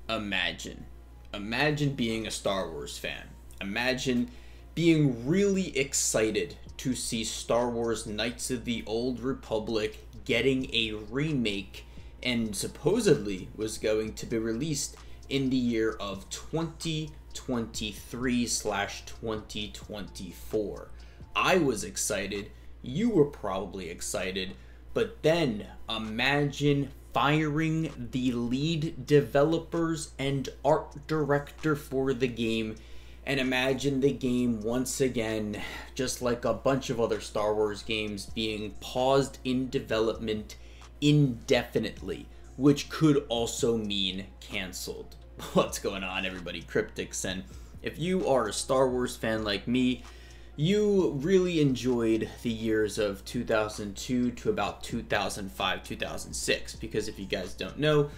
Imagine. Imagine being a Star Wars fan. Imagine being really excited to see Star Wars Knights of the Old Republic getting a remake and supposedly was going to be released in the year of 2023/2024. I was excited. You were probably excited. But then imagine firing the lead developers and art director for the game, and imagine the game once again, just like a bunch of other Star Wars games, being paused in development indefinitely, which could also mean canceled. What's going on, everybody? Cryptix, and if you are a Star Wars fan like me, you really enjoyed the years of 2002 to about 2005, 2006, because if you guys don't know,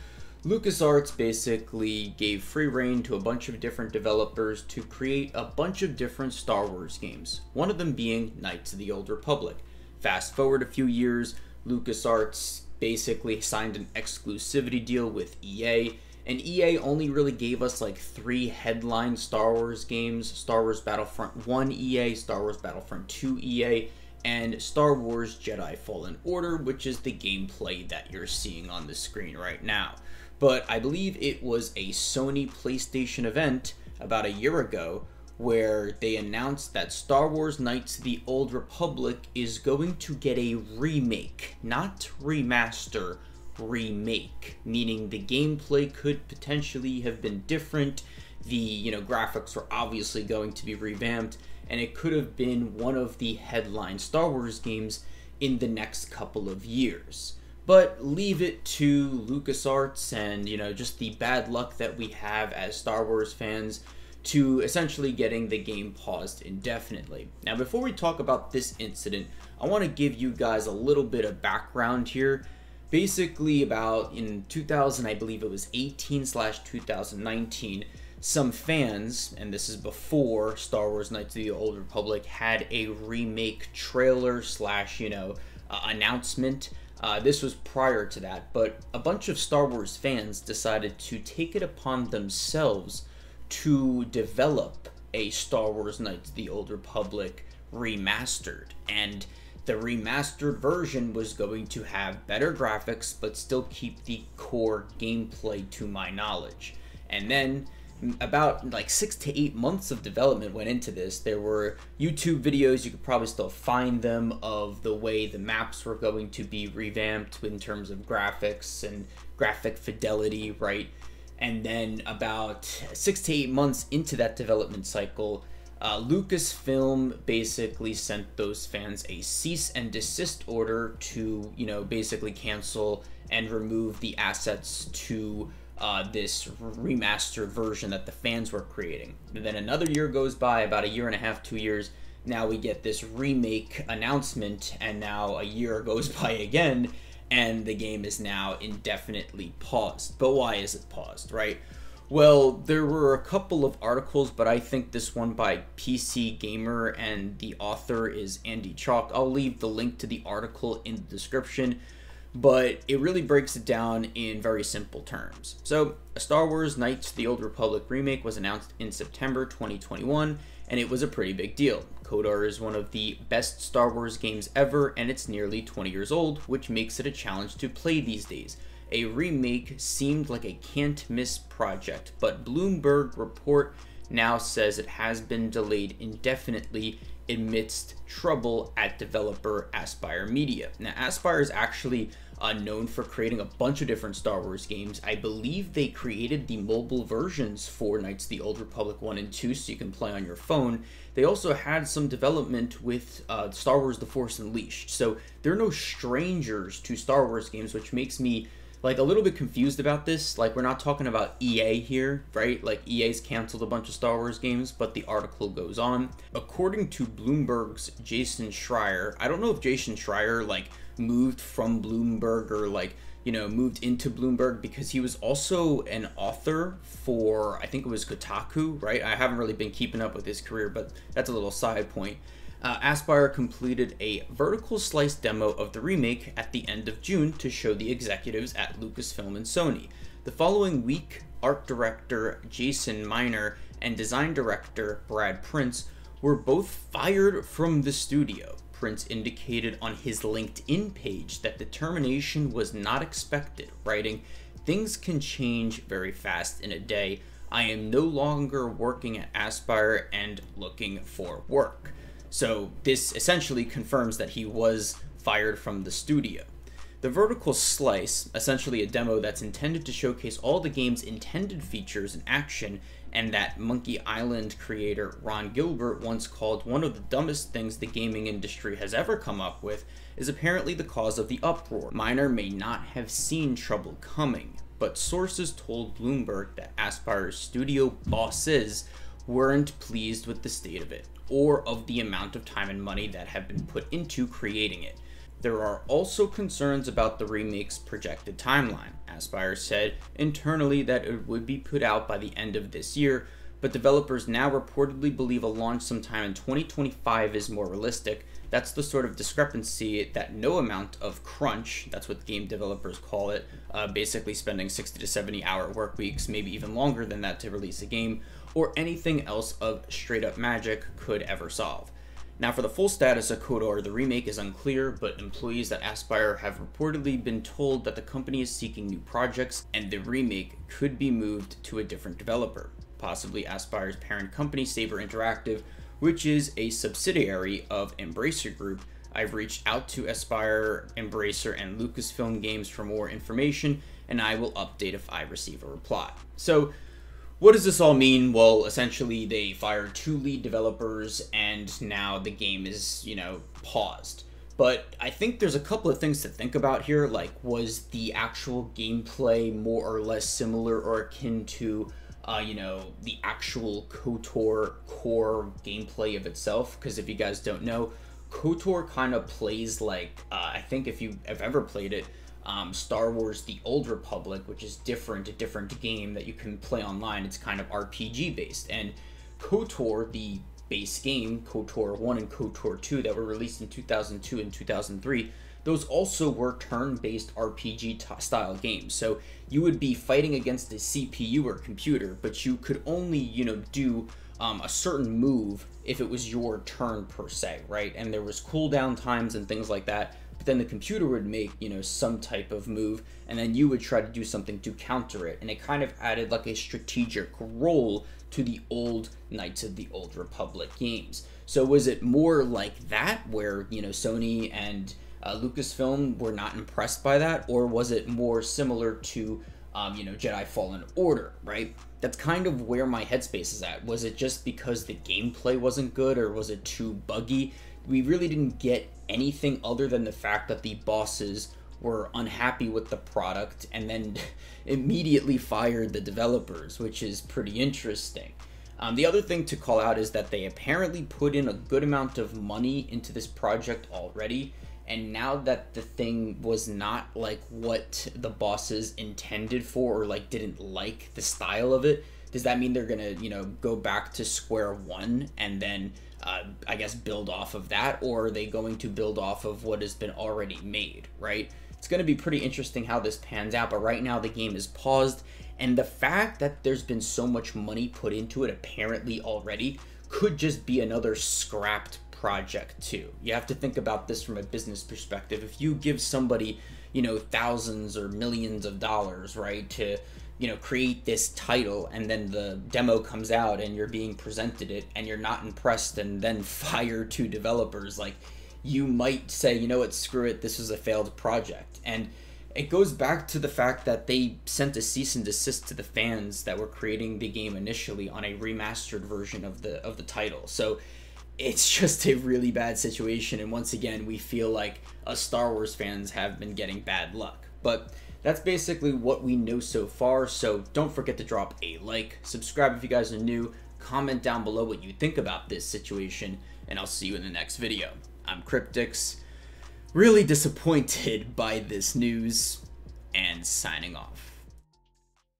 LucasArts basically gave free reign to a bunch of different developers to create a bunch of different Star Wars games, one of them being Knights of the Old Republic. Fast forward a few years, LucasArts basically signed an exclusivity deal with EA, and EA only really gave us like 3 headline Star Wars games: Star Wars Battlefront 1 EA, Star Wars Battlefront 2 EA, and Star Wars Jedi Fallen Order, which is the gameplay that you're seeing on the screen right now. But I believe it was a Sony PlayStation event about a year ago where they announced that Star Wars Knights of the Old Republic is going to get a remake, not remaster, remake, meaning the gameplay could potentially have been different. The graphics were obviously going to be revamped, and it could have been one of the headline Star Wars games in the next couple of years. But leave it to LucasArts and just the bad luck that we have as Star Wars fans to essentially getting the game paused indefinitely. Now, before we talk about this incident, I want to give you guys a little bit of background here. Basically, about in 2000, I believe it was 18/2019, some fans, and this is before Star Wars Knights of the Old Republic had a remake trailer slash announcement. This was prior to that, but a bunch of Star Wars fans decided to take it upon themselves to develop a Star Wars Knights of the Old Republic remastered, and the remastered version was going to have better graphics but still keep the core gameplay, to my knowledge. And then about like 6 to 8 months of development went into this. There were YouTube videos, you could probably still find them, of the way the maps were going to be revamped in terms of graphics and graphic fidelity, right? And then about 6 to 8 months into that development cycle, Lucasfilm basically sent those fans a cease and desist order to, basically cancel and remove the assets to this remastered version that the fans were creating. And then another year goes by, about a year and a half, 2 years. Now we get this remake announcement, and now a year goes by again, and the game is now indefinitely paused. But why is it paused, right? Well, there were a couple of articles, but I think this one by PC Gamer, and the author is Andy Chalk. I'll leave the link to the article in the description, but it really breaks it down in very simple terms. So, a Star Wars Knights of the Old Republic remake was announced in September 2021, and it was a pretty big deal. KOTOR is one of the best Star Wars games ever, and it's nearly 20 years old, which makes it a challenge to play these days. A remake seemed like a can't-miss project, but Bloomberg report now says it has been delayed indefinitely amidst trouble at developer Aspyr Media. Now, Aspyr is actually known for creating a bunch of different Star Wars games. I believe they created the mobile versions for Knights of the Old Republic 1 and 2, so you can play on your phone. They also had some development with Star Wars The Force Unleashed, so they're no strangers to Star Wars games, which makes me like a little bit confused about this. Like, we're not talking about EA here, right? Like, EA's canceled a bunch of Star Wars games, but the article goes on. According to Bloomberg's Jason Schreier, I don't know if Jason Schreier like moved from Bloomberg or like, moved into Bloomberg, because he was also an author for, I think it was Kotaku, right? I haven't really been keeping up with his career, but that's a little side point. Aspyr completed a vertical slice demo of the remake at the end of June to show the executives at Lucasfilm and Sony. The following week, art director Jason Miner and design director Brad Prince were both fired from the studio. Prince indicated on his LinkedIn page that the termination was not expected, writing, "Things can change very fast in a day. I am no longer working at Aspyr and looking for work." So this essentially confirms that he was fired from the studio. The Vertical Slice, essentially a demo that's intended to showcase all the game's intended features in action, and that Monkey Island creator Ron Gilbert once called one of the dumbest things the gaming industry has ever come up with, is apparently the cause of the uproar. Miner may not have seen trouble coming, but sources told Bloomberg that Aspyr's studio bosses weren't pleased with the state of it, or of the amount of time and money that have been put into creating it. There are also concerns about the remake's projected timeline. Aspyr said internally that it would be put out by the end of this year, but developers now reportedly believe a launch sometime in 2025 is more realistic. That's the sort of discrepancy that no amount of crunch, that's what game developers call it, basically spending 60 to 70 hour work weeks, maybe even longer than that to release a game, or anything else of straight up magic could ever solve. Now, for the full status of KOTOR, the remake is unclear, but employees at Aspyr have reportedly been told that the company is seeking new projects and the remake could be moved to a different developer, possibly Aspyr's parent company Saber Interactive, which is a subsidiary of Embracer Group. I've reached out to Aspyr, Embracer, and Lucasfilm Games for more information, and I will update if I receive a reply. So, what does this all mean? Well, essentially they fired 2 lead developers and now the game is, paused. But I think there's a couple of things to think about here, like was the actual gameplay more or less similar or akin to, the actual KOTOR core gameplay of itself? Because if you guys don't know, KOTOR kind of plays like, I think if you've ever played it, Star Wars The Old Republic, which is a different game that you can play online. It's kind of RPG based. And KOTOR, the base game, KOTOR 1 and KOTOR 2 that were released in 2002 and 2003, those also were turn-based RPG style games. So you would be fighting against a CPU or computer, but you could only, do a certain move if it was your turn per se, right? And there was cooldown times and things like that. But then the computer would make, some type of move, and then you would try to do something to counter it. And it kind of added like a strategic role to the old Knights of the Old Republic games. So was it more like that, where, Sony and Lucasfilm were not impressed by that? Or was it more similar to, Jedi Fallen Order, right? That's kind of where my headspace is at. Was it just because the gameplay wasn't good, or was it too buggy? We really didn't get anything other than the fact that the bosses were unhappy with the product and then immediately fired the developers, which is pretty interesting. The other thing to call out is that they apparently put in a good amount of money into this project already, and now that the thing was not like what the bosses intended for, or like didn't like the style of it, does that mean they're gonna, go back to square one and then I guess build off of that, or are they going to build off of what has been already made, right? It's going to be pretty interesting how this pans out, but right now the game is paused, and the fact that there's been so much money put into it apparently already could just be another scrapped project too. You have to think about this from a business perspective. If you give somebody, thousands or millions of dollars, right, to create this title, and then the demo comes out and you're being presented it and you're not impressed and then fire 2 developers, like, you might say, what, screw it, this was a failed project. And it goes back to the fact that they sent a cease and desist to the fans that were creating the game initially on a remastered version of the title. So it's just a really bad situation, and once again we feel like us Star Wars fans have been getting bad luck. But that's basically what we know so far, so don't forget to drop a like, subscribe if you guys are new, comment down below what you think about this situation, and I'll see you in the next video. I'm Cryptix, really disappointed by this news, and signing off.